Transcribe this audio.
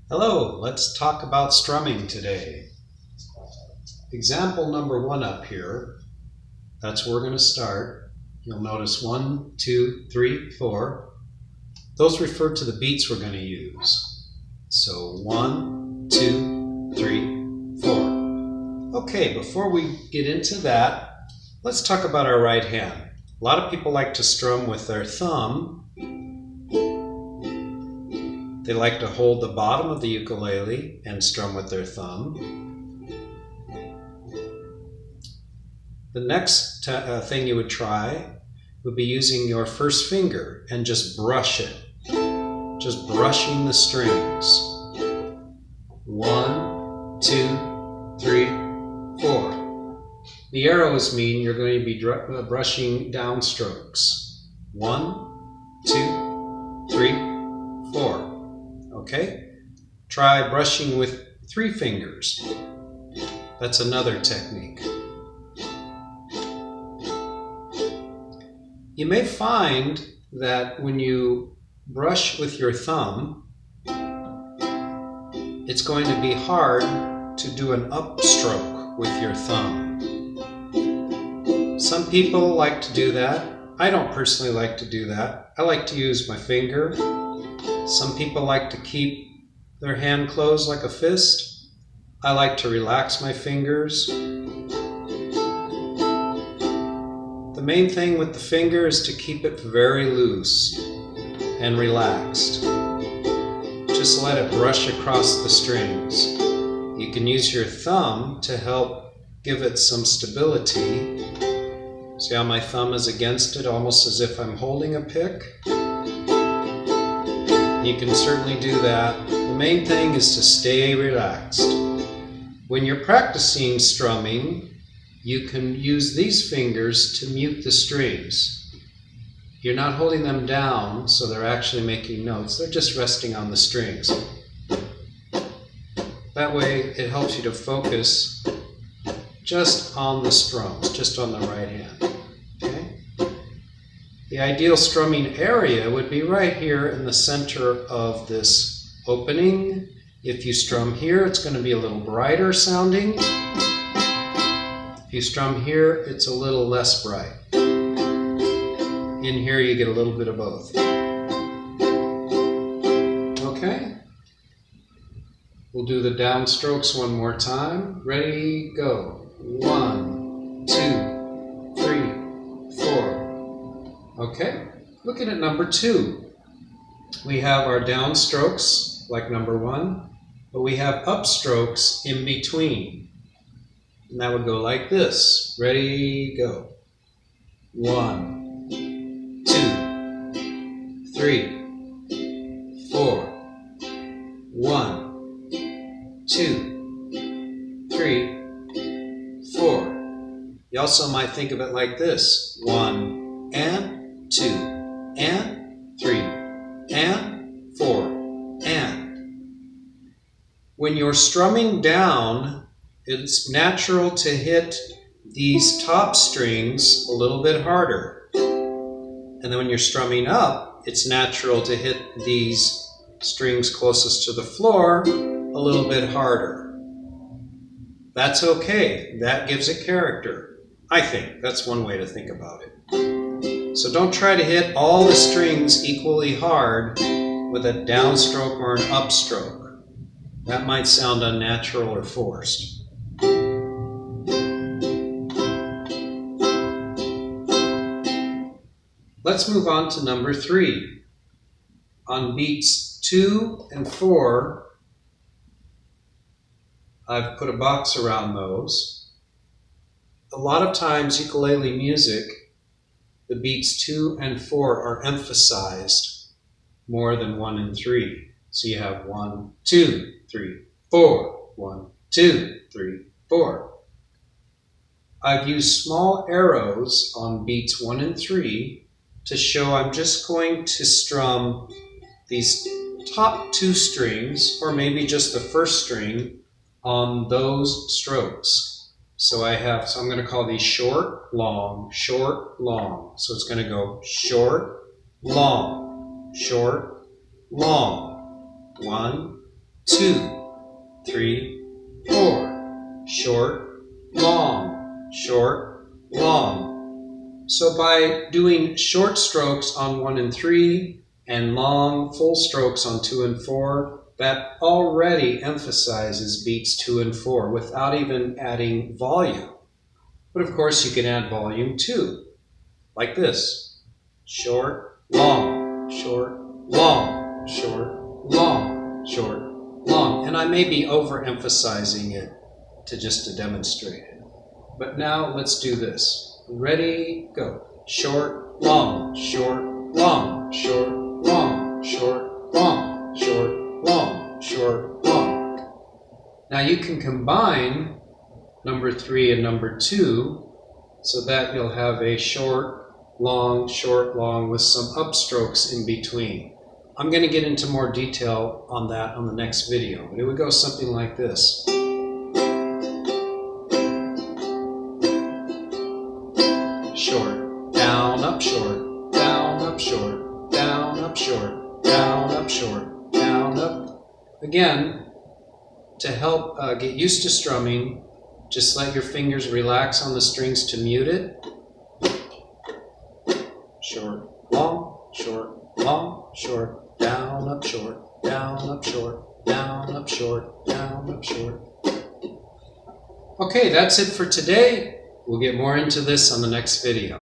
Hello, let's talk about strumming today. Example number 1 up here, that's where we're going to start. You'll notice 1, 2, 3, 4. Those refer to the beats we're going to use. So 1, 2, 3, 4. Okay, before we get into that, let's talk about our right hand. A lot of people like to strum with their thumb. They like to hold the bottom of the ukulele and strum with their thumb. The next thing you would try would be using your first finger and just brush it. Just brushing the strings. 1, 2, 3, 4. The arrows mean you're going to be brushing downstrokes. 1, 2, 3, 4. Okay? Try brushing with 3 fingers. That's another technique. You may find that when you brush with your thumb, it's going to be hard to do an upstroke with your thumb. Some people like to do that. I don't personally like to do that. I like to use my finger. Some people like to keep their hand closed like a fist. I like to relax my fingers. The main thing with the finger is to keep it very loose and relaxed. Just let it brush across the strings. You can use your thumb to help give it some stability. See how my thumb is against it, almost as if I'm holding a pick? You can certainly do that. The main thing is to stay relaxed. When you're practicing strumming, you can use these fingers to mute the strings. You're not holding them down, so they're actually making notes. They're just resting on the strings. That way, it helps you to focus just on the strums, just on the right hand. Okay? The ideal strumming area would be right here in the center of this opening. If you strum here, it's going to be a little brighter sounding. If you strum here, it's a little less bright. In here, you get a little bit of both. Okay? We'll do the downstrokes one more time. Ready, go. 1, 2, 3, 4. Okay, looking at number 2. We have our downstrokes, like number 1, but we have upstrokes in between. And that would go like this. Ready, go. 1, 2, 3, 4. 1, 2, 3, 4. You also might think of it like this. 1 and 2 and 3 and 4 and. When you're strumming down, it's natural to hit these top strings a little bit harder. And then when you're strumming up, it's natural to hit these strings closest to the floor a little bit harder. That's okay. That gives it character. I think that's one way to think about it. So don't try to hit all the strings equally hard with a downstroke or an upstroke. That might sound unnatural or forced. Let's move on to number 3. On beats 2 and 4, I've put a box around those. A lot of times ukulele music, the beats 2 and 4 are emphasized more than 1 and 3. So you have 1, 2, 3, 4. 1, 2, 3, 4. I've used small arrows on beats 1 and 3 to show I'm just going to strum these top 2 strings, or maybe just the first string, on those strokes. So I'm going to call these short, long, short, long. So it's going to go short, long, short, long. 1, 2, 3, 4. Short, long, short, long. So by doing short strokes on 1 and 3 and long full strokes on 2 and 4, that already emphasizes beats 2 and 4 without even adding volume. But of course you can add volume too, like this. Short, long, short, long, short, long, short, long. And I may be overemphasizing it to demonstrate it. But now let's do this. Ready, go. Short, long, short, long, short, long, short, long, short, long, short, long. Now you can combine number 3 and number 2 so that you'll have a short, long with some upstrokes in between. I'm going to get into more detail on that on the next video, but it would go something like this. Short, down, up, short, down, up, short, down, up, short, down, up, short, down, up. Again, to help get used to strumming, just let your fingers relax on the strings to mute it. Short, long, short, down, up, short, down, up, short, down, up, short, down, up, short. Okay, that's it for today. We'll get more into this on the next video.